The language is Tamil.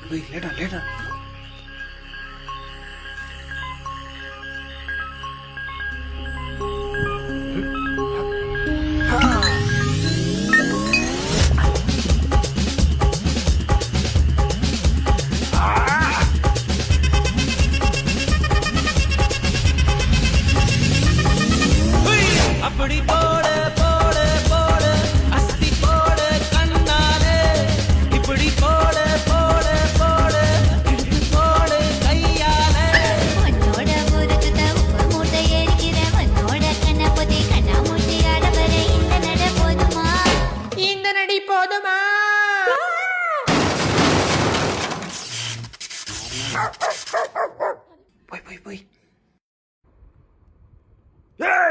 போய் லேட்டா லேட்டா. அப்படி போடு போடு போடு அஸ்தி போடு கண்ணாலே இப்படி போடு போடு போடு இழுத்து போடு கையாலே உன்னோட ஊருக்கு உப்பு மூட்டை ஏறிக்கிற உன்னோட கண்ண பொதி கண்ணா மூட்டி ஆடவர இந்த நட போதுமா இந்த நடி போதுமா? போய் போய் போய். ஏய்